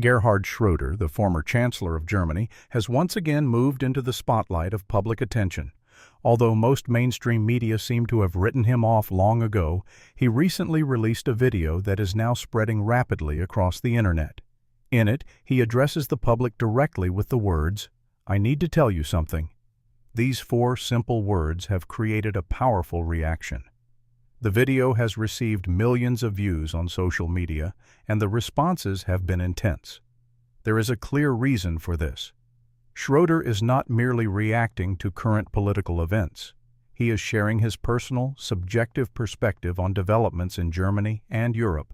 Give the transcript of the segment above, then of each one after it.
Gerhard Schröder, the former Chancellor of Germany, has once again moved into the spotlight of public attention. Although most mainstream media seem to have written him off long ago, he recently released a video that is now spreading rapidly across the internet. In it, he addresses the public directly with the words, "I need to tell you something." These four simple words have created a powerful reaction. The video has received millions of views on social media, and the responses have been intense. There is a clear reason for this. Schröder is not merely reacting to current political events. He is sharing his personal, subjective perspective on developments in Germany and Europe.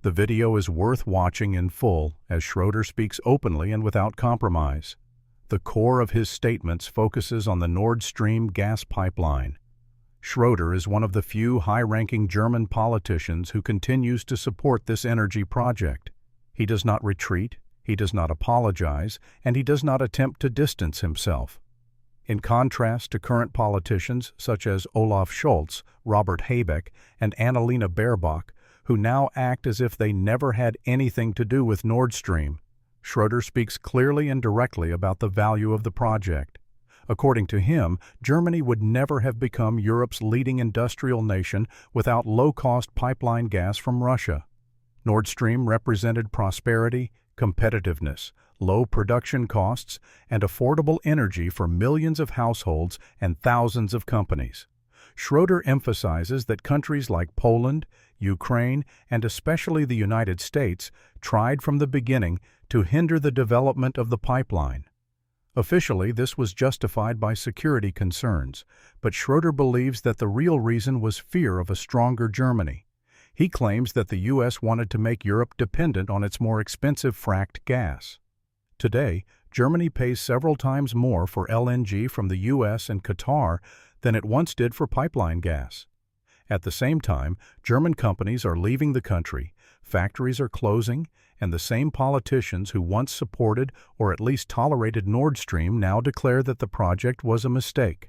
The video is worth watching in full as Schröder speaks openly and without compromise. The core of his statements focuses on the Nord Stream gas pipeline. Schröder is one of the few high-ranking German politicians who continues to support this energy project. He does not retreat, he does not apologize, and he does not attempt to distance himself. In contrast to current politicians such as Olaf Scholz, Robert Habeck, and Annalena Baerbock, who now act as if they never had anything to do with Nord Stream, Schröder speaks clearly and directly about the value of the project. According to him, Germany would never have become Europe's leading industrial nation without low-cost pipeline gas from Russia. Nord Stream represented prosperity, competitiveness, low production costs, and affordable energy for millions of households and thousands of companies. Schröder emphasizes that countries like Poland, Ukraine, and especially the United States tried from the beginning to hinder the development of the pipeline. Officially, this was justified by security concerns, but Schröder believes that the real reason was fear of a stronger Germany. He claims that the U.S. wanted to make Europe dependent on its more expensive fracked gas. Today, Germany pays several times more for LNG from the U.S. and Qatar than it once did for pipeline gas. At the same time, German companies are leaving the country, factories are closing, and the same politicians who once supported or at least tolerated Nord Stream now declare that the project was a mistake.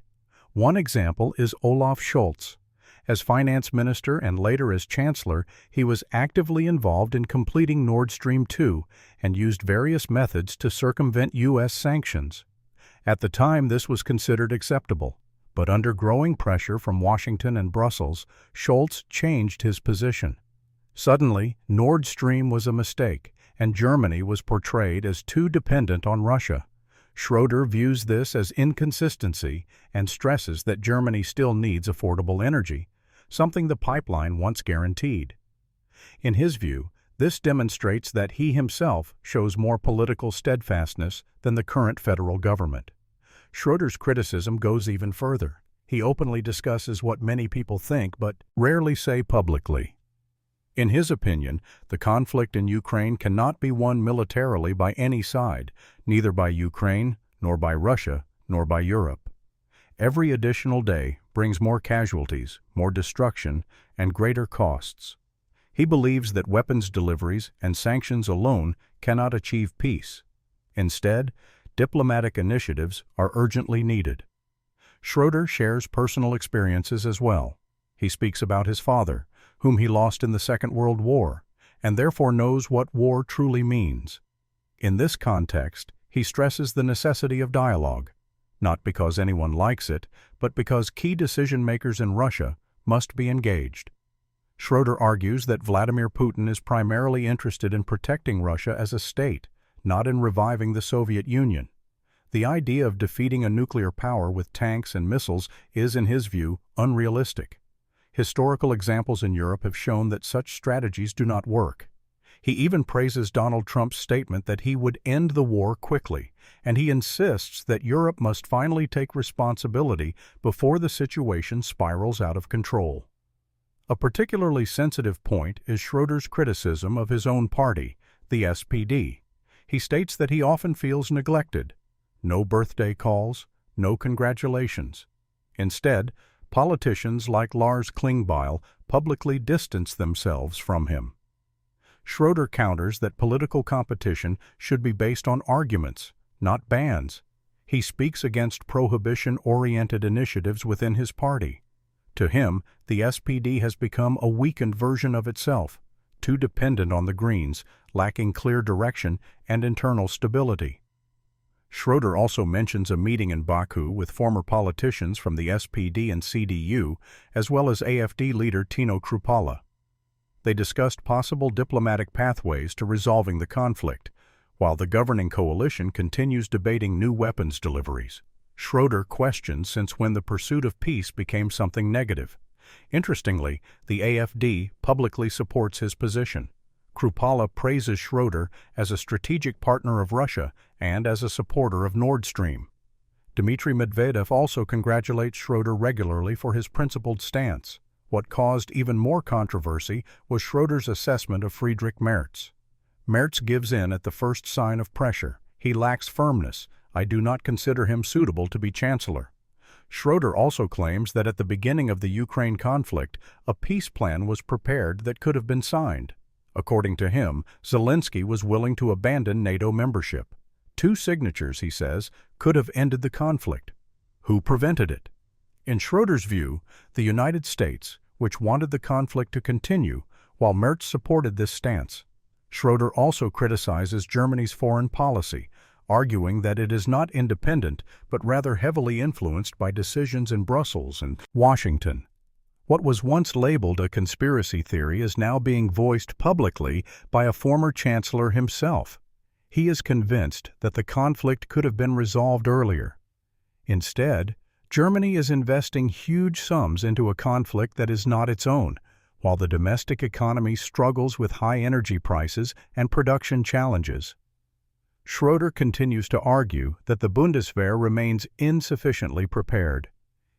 One example is Olaf Scholz. As finance minister and later as chancellor, he was actively involved in completing Nord Stream 2 and used various methods to circumvent U.S. sanctions. At the time, this was considered acceptable, but under growing pressure from Washington and Brussels, Scholz changed his position. Suddenly, Nord Stream was a mistake, and Germany was portrayed as too dependent on Russia. Schröder views this as inconsistency and stresses that Germany still needs affordable energy, something the pipeline once guaranteed. In his view, this demonstrates that he himself shows more political steadfastness than the current federal government. Schröder's criticism goes even further. He openly discusses what many people think but rarely say publicly. In his opinion, the conflict in Ukraine cannot be won militarily by any side, neither by Ukraine, nor by Russia, nor by Europe. Every additional day brings more casualties, more destruction, and greater costs. He believes that weapons deliveries and sanctions alone cannot achieve peace. Instead, diplomatic initiatives are urgently needed. Schröder shares personal experiences as well. He speaks about his father, whom he lost in the Second World War, and therefore knows what war truly means. In this context, he stresses the necessity of dialogue, not because anyone likes it, but because key decision-makers in Russia must be engaged. Schröder argues that Vladimir Putin is primarily interested in protecting Russia as a state, not in reviving the Soviet Union. The idea of defeating a nuclear power with tanks and missiles is, in his view, unrealistic. Historical examples in Europe have shown that such strategies do not work. He even praises Donald Trump's statement that he would end the war quickly, and he insists that Europe must finally take responsibility before the situation spirals out of control. A particularly sensitive point is Schröder's criticism of his own party, the SPD. He states that he often feels neglected. No birthday calls, no congratulations. Instead, politicians like Lars Klingbeil publicly distance themselves from him. Schröder counters that political competition should be based on arguments, not bans. He speaks against prohibition-oriented initiatives within his party. To him, the SPD has become a weakened version of itself, too dependent on the Greens, lacking clear direction and internal stability. Schröder also mentions a meeting in Baku with former politicians from the SPD and CDU, as well as AfD leader Tino Kruppala. They discussed possible diplomatic pathways to resolving the conflict, while the governing coalition continues debating new weapons deliveries. Schröder questions since when the pursuit of peace became something negative. Interestingly, the AfD publicly supports his position. Kruppala praises Schröder as a strategic partner of Russia and as a supporter of Nord Stream. Dmitry Medvedev also congratulates Schröder regularly for his principled stance. What caused even more controversy was Schröder's assessment of Friedrich Merz. Merz gives in at the first sign of pressure. He lacks firmness. I do not consider him suitable to be chancellor. Schröder also claims that at the beginning of the Ukraine conflict, a peace plan was prepared that could have been signed. According to him, Zelensky was willing to abandon NATO membership. 2 signatures, he says, could have ended the conflict. Who prevented it? In Schröder's view, the United States, which wanted the conflict to continue, while Merz supported this stance. Schröder also criticizes Germany's foreign policy, arguing that it is not independent but rather heavily influenced by decisions in Brussels and Washington. What was once labeled a conspiracy theory is now being voiced publicly by a former chancellor himself. He is convinced that the conflict could have been resolved earlier. Instead, Germany is investing huge sums into a conflict that is not its own, while the domestic economy struggles with high energy prices and production challenges. Schröder continues to argue that the Bundeswehr remains insufficiently prepared.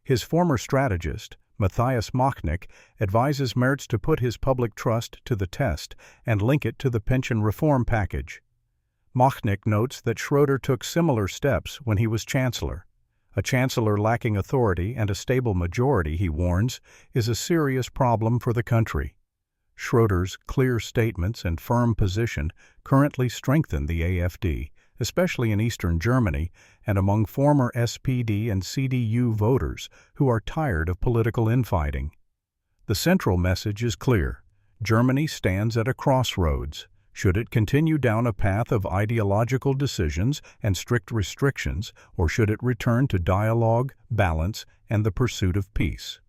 His former strategist, Matthias Machnick, advises Merz to put his public trust to the test and link it to the pension reform package. Machnick notes that Schröder took similar steps when he was chancellor. A chancellor lacking authority and a stable majority, he warns, is a serious problem for the country. Schröder's clear statements and firm position currently strengthen the AfD, especially in eastern Germany and among former SPD and CDU voters who are tired of political infighting. The central message is clear. Germany stands at a crossroads. Should it continue down a path of ideological decisions and strict restrictions, or should it return to dialogue, balance, and the pursuit of peace?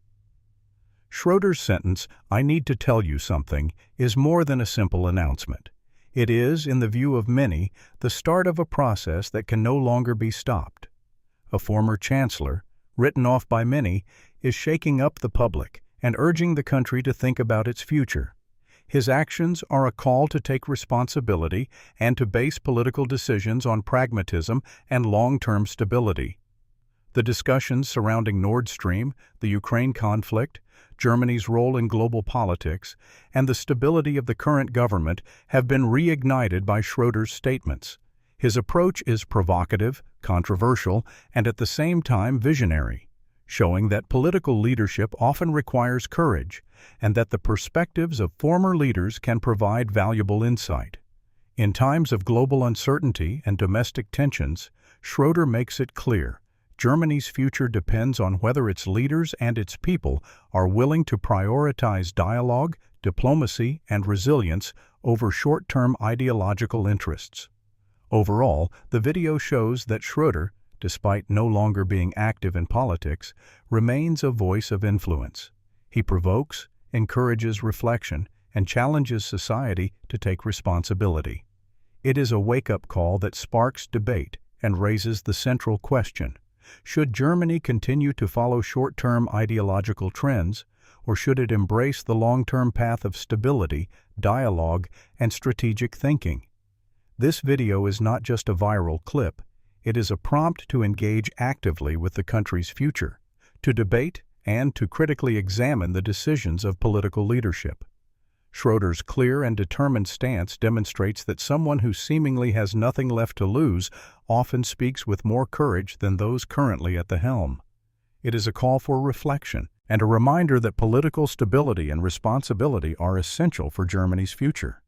Schröder's sentence, "I need to tell you something," is more than a simple announcement. It is, in the view of many, the start of a process that can no longer be stopped. A former chancellor, written off by many, is shaking up the public and urging the country to think about its future. His actions are a call to take responsibility and to base political decisions on pragmatism and long-term stability. The discussions surrounding Nord Stream, the Ukraine conflict, Germany's role in global politics, and the stability of the current government have been reignited by Schröder's statements. His approach is provocative, controversial, and at the same time visionary, showing that political leadership often requires courage and that the perspectives of former leaders can provide valuable insight. In times of global uncertainty and domestic tensions, Schröder makes it clear Germany's future depends on whether its leaders and its people are willing to prioritize dialogue, diplomacy, and resilience over short-term ideological interests. Overall, the video shows that Schröder, despite no longer being active in politics, remains a voice of influence. He provokes, encourages reflection, and challenges society to take responsibility. It is a wake-up call that sparks debate and raises the central question: should Germany continue to follow short-term ideological trends, or should it embrace the long-term path of stability, dialogue, and strategic thinking? This video is not just a viral clip. It is a prompt to engage actively with the country's future, to debate, and to critically examine the decisions of political leadership. Schröder's clear and determined stance demonstrates that someone who seemingly has nothing left to lose often speaks with more courage than those currently at the helm. It is a call for reflection and a reminder that political stability and responsibility are essential for Germany's future.